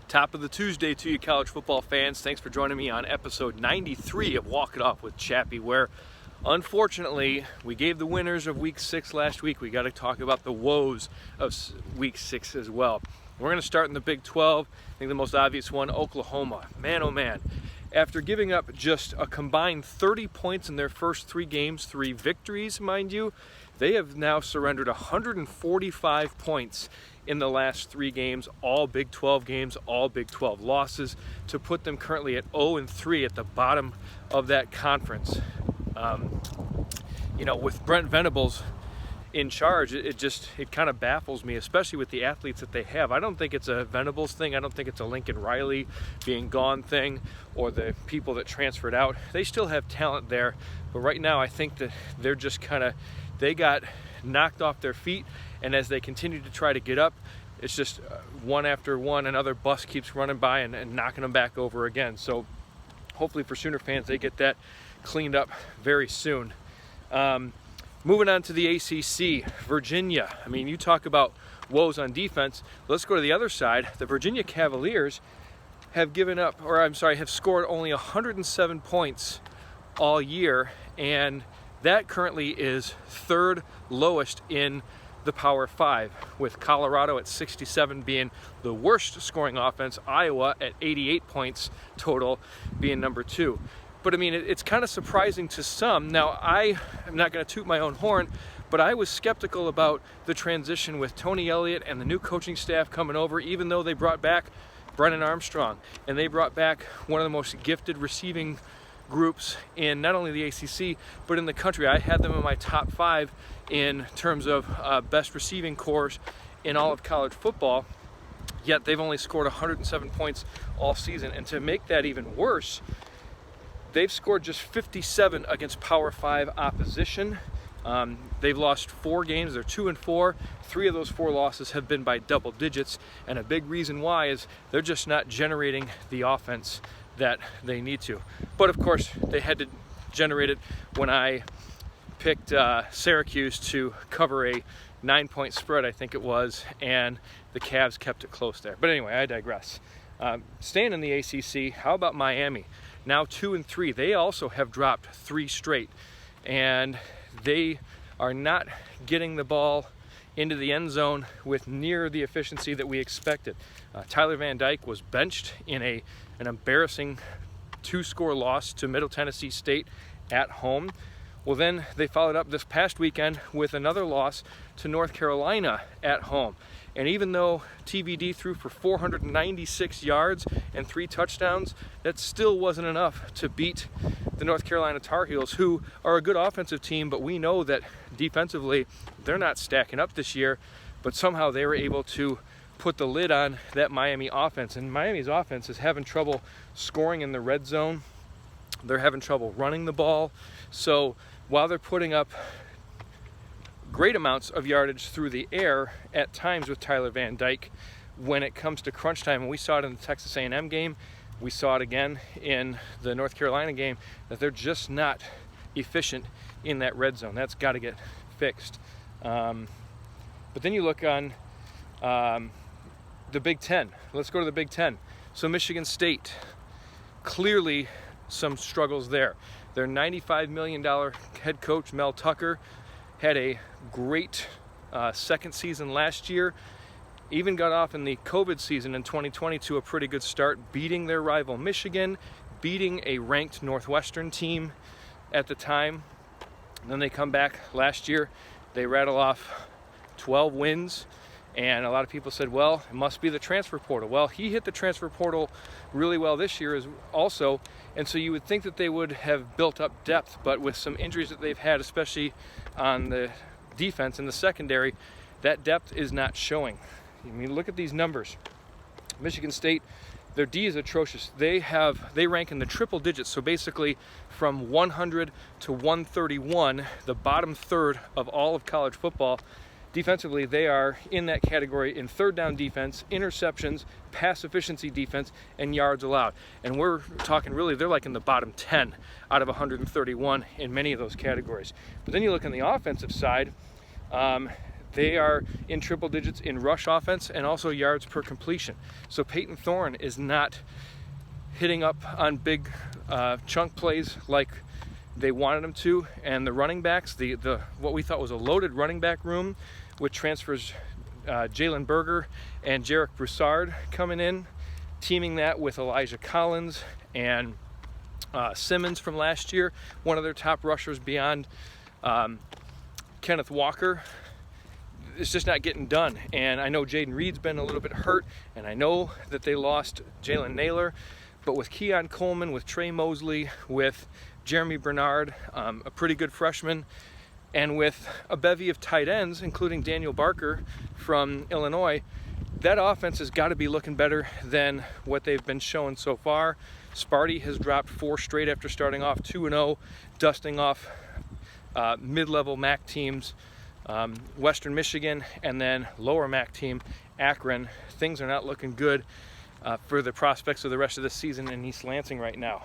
Top of the Tuesday to you college football fans. Thanks for joining me on episode 93 of Walk It Off with Chappy, where unfortunately we gave the winners of week 6 last week. We got to talk about the woes of week 6 as well. We're going to start in the Big 12. I think the most obvious one, Oklahoma. Man, oh man. After giving up just a combined 30 points in their first 3 games, 3 victories, mind you, they have now surrendered 145 points in the last 3 games, all Big 12 games, all Big 12 losses, to put them currently at 0-3 at the bottom of that conference. With Brent Venables in charge, it kind of baffles me, especially with the athletes that they have. I don't think it's a Venables thing. I don't think it's a Lincoln Riley being gone thing or the people that transferred out. They still have talent there, but right now I think that they're just they got knocked off their feet, and as they continue to try to get up, it's just one after one, another bus keeps running by and knocking them back over again. So hopefully for Sooner fans, they get that cleaned up very soon. Moving on to the ACC, Virginia. I mean, you talk about woes on defense. Let's go to the other side. The Virginia Cavaliers have scored only 107 points all year, and that currently is 3rd lowest in the Power 5, with Colorado at 67 being the worst scoring offense, Iowa at 88 points total being number 2. But I mean, it's kind of surprising to some. Now, I am not going to toot my own horn, but I was skeptical about the transition with Tony Elliott and the new coaching staff coming over, even though they brought back Brennan Armstrong, and they brought back one of the most gifted receiving groups in not only the ACC, but in the country. I had them in my top 5 in terms of best receiving corps in all of college football, yet they've only scored 107 points all season. And to make that even worse, they've scored just 57 against Power 5 opposition. They've lost 4 games. They're 2-4. 3 of those 4 losses have been by double digits, and a big reason why is they're just not generating the offense that they need to. But of course, they had to generate it when I picked Syracuse to cover a 9-point spread, I think it was, and the Cavs kept it close there. But anyway, I digress. Staying in the ACC, how about Miami? Now 2-3. They also have dropped 3 straight, and they are not getting the ball into the end zone with near the efficiency that we expected. Tyler Van Dyke was benched in an embarrassing 2-score loss to Middle Tennessee State at home. Well, then they followed up this past weekend with another loss to North Carolina at home. And even though TVD threw for 496 yards and 3 touchdowns, that still wasn't enough to beat the North Carolina Tar Heels, who are a good offensive team, but we know that defensively they're not stacking up this year. But somehow they were able to put the lid on that Miami offense. And Miami's offense is having trouble scoring in the red zone. They're having trouble running the ball. So while they're putting up great amounts of yardage through the air at times with Tyler Van Dyke, when it comes to crunch time, and we saw it in the Texas A&M game, we saw it again in the North Carolina game, that they're just not efficient in that red zone. That's got to get fixed. But then you look on the Big Ten. Let's go to the Big Ten. So Michigan State, clearly some struggles there. Their $95 million head coach, Mel Tucker, had a great second season last year. Even got off in the COVID season in 2020 to a pretty good start, beating their rival Michigan, beating a ranked Northwestern team at the time. And then they come back last year. They rattle off 12 wins. And a lot of people said, well, it must be the transfer portal. Well, he hit the transfer portal really well this year also. And so you would think that they would have built up depth, but with some injuries that they've had, especially on the defense in the secondary, that depth is not showing. I mean, look at these numbers. Michigan State, their D is atrocious. They rank in the triple digits. So basically from 100 to 131, the bottom third of all of college football. Defensively, they are in that category in third down defense, interceptions, pass efficiency defense, and yards allowed. And we're talking really, they're like in the bottom 10 out of 131 in many of those categories. But then you look on the offensive side, They are in triple digits in rush offense and also yards per completion. So Peyton Thorne is not hitting up on big chunk plays like they wanted him to. And the running backs, the what we thought was a loaded running back room with transfers Jalen Berger and Jarek Broussard coming in, teaming that with Elijah Collins and Simmons from last year, one of their top rushers beyond Kenneth Walker. It's just not getting done. And I know Jaden Reed's been a little bit hurt, and I know that they lost Jalen Naylor, but with Keon Coleman, with Trey Mosley, with Jeremy Bernard, a pretty good freshman, and with a bevy of tight ends, including Daniel Barker from Illinois, that offense has got to be looking better than what they've been showing so far. Sparty has dropped 4 straight after starting off 2-0, dusting off mid-level MAC teams, Western Michigan, and then lower MAC team Akron. Things are not looking good for the prospects of the rest of the season in East Lansing right now.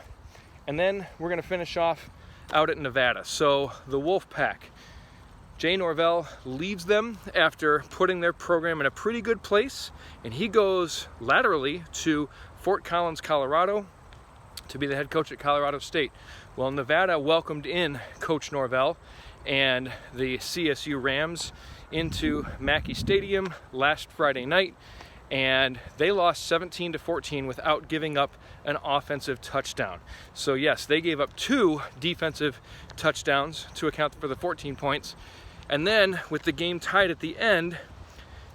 And then we're going to finish off out at Nevada. So the Wolfpack, Jay Norvell leaves them after putting their program in a pretty good place, and he goes laterally to Fort Collins, Colorado, to be the head coach at Colorado State. Well, Nevada welcomed in Coach Norvell and the CSU Rams into Mackey Stadium last Friday night, and they lost 17-14 without giving up an offensive touchdown. So yes, they gave up 2 defensive touchdowns to account for the 14 points. And then with the game tied at the end,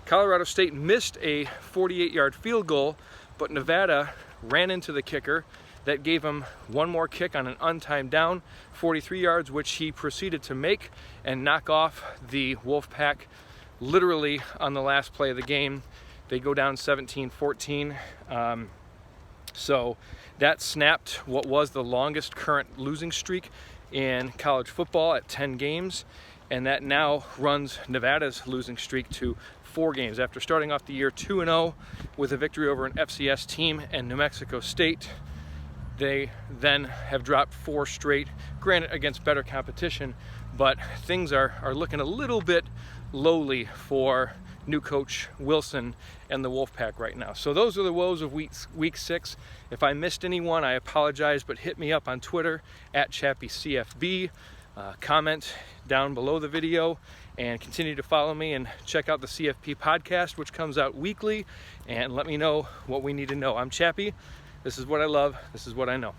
Colorado State missed a 48-yard field goal, but Nevada ran into the kicker. That gave him one more kick on an untimed down, 43 yards, which he proceeded to make and knock off the Wolfpack literally on the last play of the game. They go down 17-14. So that snapped what was the longest current losing streak in college football at 10 games. And that now runs Nevada's losing streak to 4 games. After starting off the year 2-0 with a victory over an FCS team and New Mexico State, they then have dropped 4 straight, granted against better competition, but things are looking a little bit lowly for new coach Wilson and the Wolfpack right now. So those are the woes of week 6. If I missed anyone, I apologize, but hit me up on Twitter at ChappyCFB. Comment down below the video and continue to follow me and check out the CFP podcast, which comes out weekly, and let me know what we need to know. I'm Chappy. This is what I love. This is what I know.